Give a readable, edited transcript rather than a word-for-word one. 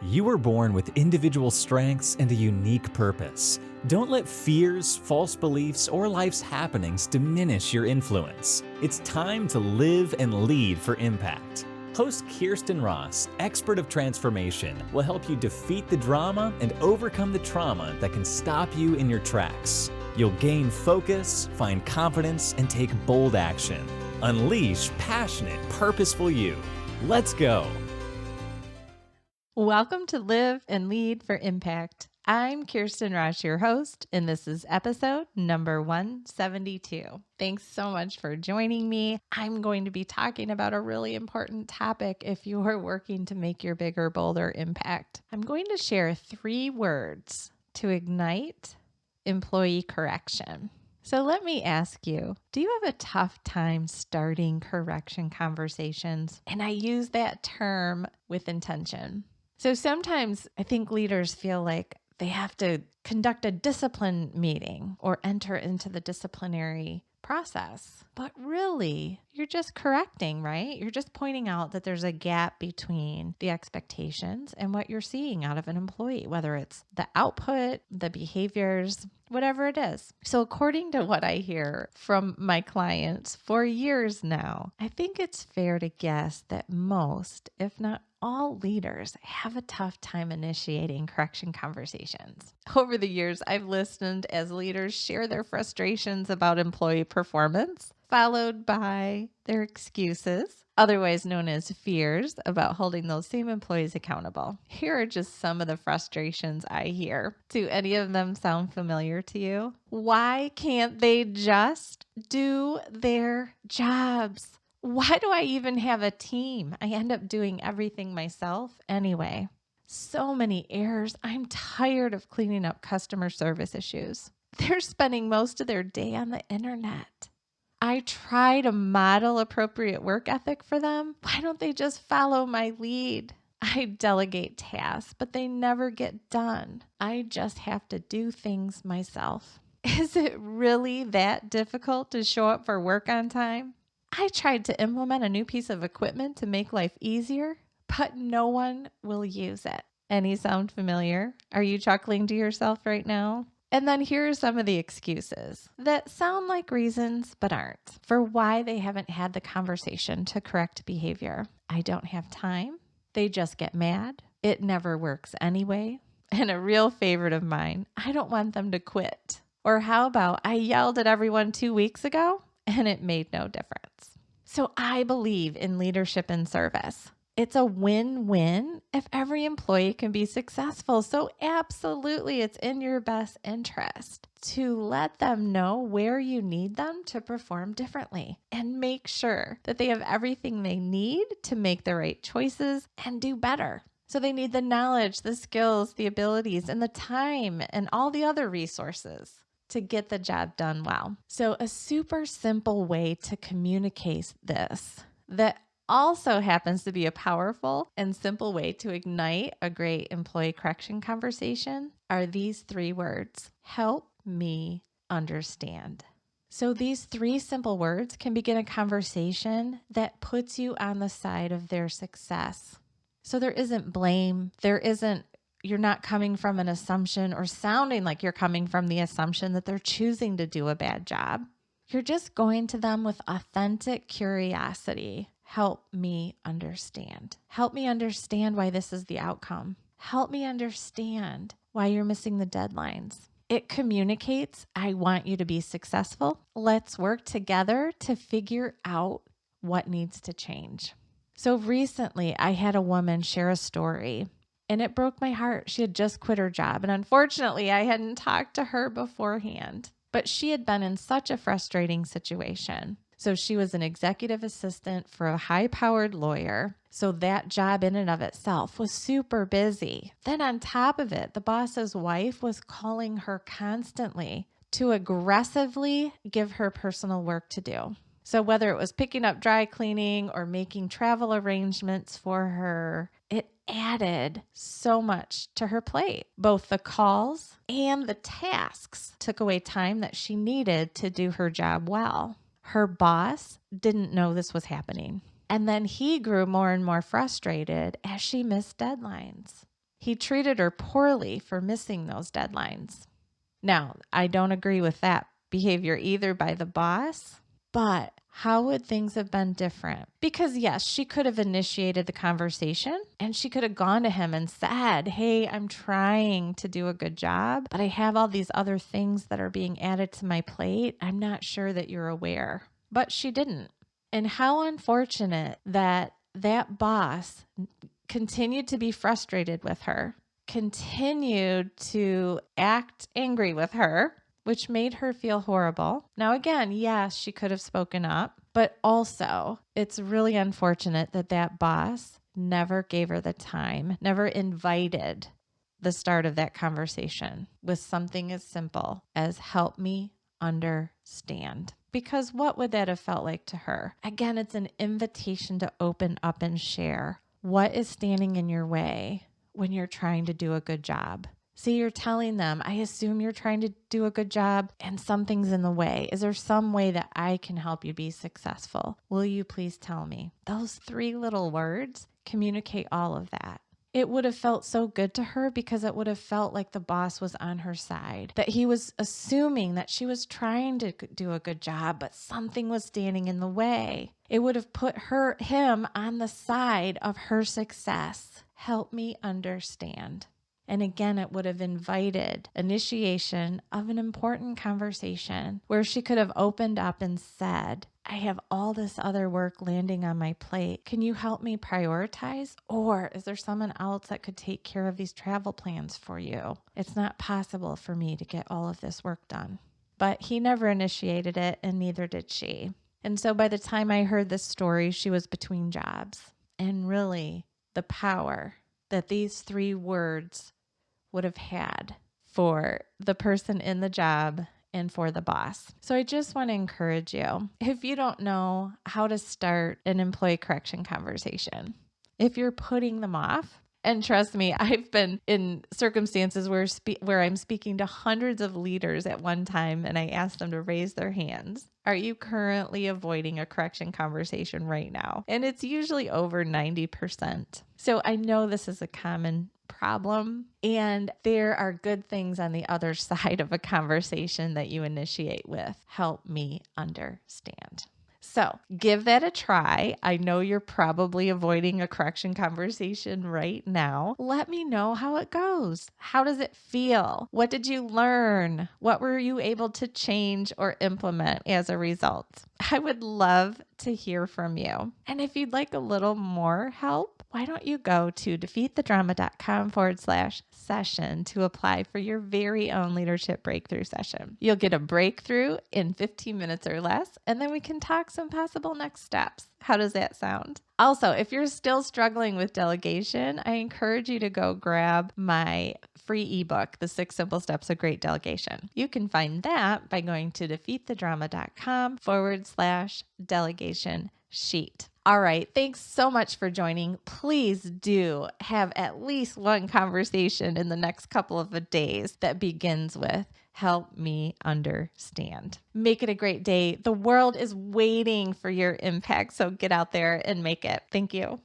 You were born with individual strengths and a unique purpose. Don't let fears, false beliefs, or life's happenings diminish your influence. It's time to live and lead for impact. Host Kirsten Ross, expert of transformation, will help you defeat the drama and overcome the trauma that can stop you in your tracks. You'll gain focus, find confidence, and take bold action. Unleash passionate, purposeful you. Let's go. Welcome to Live and Lead for Impact. I'm Kirsten Ross, your host, and this is episode number 172. Thanks so much for joining me. I'm going to be talking about a really important topic if you are working to make your bigger, bolder impact. I'm going to share 3 words to ignite employee correction. So let me ask you, do you have a tough time starting correction conversations? And I use that term with intention. So sometimes I think leaders feel like they have to conduct a discipline meeting or enter into the disciplinary process. But really, you're just correcting, right? You're just pointing out that there's a gap between the expectations and what you're seeing out of an employee, whether it's the output, the behaviors, whatever it is. So according to what I hear from my clients for years now, I think it's fair to guess that most, if not all leaders have a tough time initiating correction conversations. Over the years, I've listened as leaders share their frustrations about employee performance, followed by their excuses, otherwise known as fears, about holding those same employees accountable. Here are just some of the frustrations I hear. Do any of them sound familiar to you? Why can't they just do their jobs? Why do I even have a team? I end up doing everything myself anyway. So many errors. I'm tired of cleaning up customer service issues. They're spending most of their day on the internet. I try to model appropriate work ethic for them. Why don't they just follow my lead? I delegate tasks, but they never get done. I just have to do things myself. Is it really that difficult to show up for work on time? I tried to implement a new piece of equipment to make life easier, but no one will use it. Any sound familiar? Are you chuckling to yourself right now? And then here are some of the excuses that sound like reasons but aren't for why they haven't had the conversation to correct behavior. I don't have time. They just get mad. It never works anyway. And a real favorite of mine, I don't want them to quit. Or how about I yelled at everyone 2 weeks ago and it made no difference. So I believe in leadership and service. It's a win-win if every employee can be successful. So absolutely, it's in your best interest to let them know where you need them to perform differently and make sure that they have everything they need to make the right choices and do better. So they need the knowledge, the skills, the abilities, and the time and all the other resources to get the job done well. So a super simple way to communicate this that also happens to be a powerful and simple way to ignite a great employee correction conversation are these 3 words: help me understand. So these 3 simple words can begin a conversation that puts you on the side of their success. So there isn't blame, you're not coming from an assumption or sounding like you're coming from the assumption that they're choosing to do a bad job. You're just going to them with authentic curiosity. Help me understand. Help me understand why this is the outcome. Help me understand why you're missing the deadlines. It communicates, I want you to be successful. Let's work together to figure out what needs to change. So recently, I had a woman share a story. And it broke my heart. She had just quit her job. And unfortunately, I hadn't talked to her beforehand. But she had been in such a frustrating situation. So she was an executive assistant for a high-powered lawyer. So that job in and of itself was super busy. Then on top of it, the boss's wife was calling her constantly to aggressively give her personal work to do. So whether it was picking up dry cleaning or making travel arrangements for her, it added so much to her plate. Both the calls and the tasks took away time that she needed to do her job well. Her boss didn't know this was happening. And then he grew more and more frustrated as she missed deadlines. He treated her poorly for missing those deadlines. Now, I don't agree with that behavior either by the boss, but how would things have been different? Because yes, she could have initiated the conversation and she could have gone to him and said, hey, I'm trying to do a good job, but I have all these other things that are being added to my plate. I'm not sure that you're aware. But she didn't. And how unfortunate that that boss continued to be frustrated with her, continued to act angry with her, which made her feel horrible. Now, again, yes, she could have spoken up, but also it's really unfortunate that that boss never gave her the time, never invited the start of that conversation with something as simple as help me understand. Because what would that have felt like to her? Again, it's an invitation to open up and share. What is standing in your way when you're trying to do a good job? See, you're telling them, I assume you're trying to do a good job and something's in the way. Is there some way that I can help you be successful? Will you please tell me? Those 3 little words communicate all of that. It would have felt so good to her because it would have felt like the boss was on her side, that he was assuming that she was trying to do a good job, but something was standing in the way. It would have put him on the side of her success. Help me understand. And again, it would have invited initiation of an important conversation where she could have opened up and said, I have all this other work landing on my plate. Can you help me prioritize? Or is there someone else that could take care of these travel plans for you? It's not possible for me to get all of this work done. But he never initiated it, and neither did she. And so by the time I heard this story, she was between jobs. And really, the power that these 3 words would have had for the person in the job and for the boss. So I just want to encourage you, if you don't know how to start an employee correction conversation, if you're putting them off, and trust me, I've been in circumstances where I'm speaking to hundreds of leaders at one time, and I ask them to raise their hands. Are you currently avoiding a correction conversation right now? And it's usually over 90%. So I know this is a common problem, and there are good things on the other side of a conversation that you initiate with, help me understand. So give that a try. I know you're probably avoiding a correction conversation right now. Let me know how it goes. How does it feel? What did you learn? What were you able to change or implement as a result? I would love to hear from you. And if you'd like a little more help, why don't you go to defeatthedrama.com/session to apply for your very own leadership breakthrough session. You'll get a breakthrough in 15 minutes or less, and then we can talk some possible next steps. How does that sound? Also, if you're still struggling with delegation, I encourage you to go grab my free ebook, The 6 Simple Steps of Great Delegation. You can find that by going to defeatthedrama.com/delegation sheet. All right. Thanks so much for joining. Please do have at least one conversation in the next couple of days that begins with, help me understand. Make it a great day. The world is waiting for your impact. So get out there and make it. Thank you.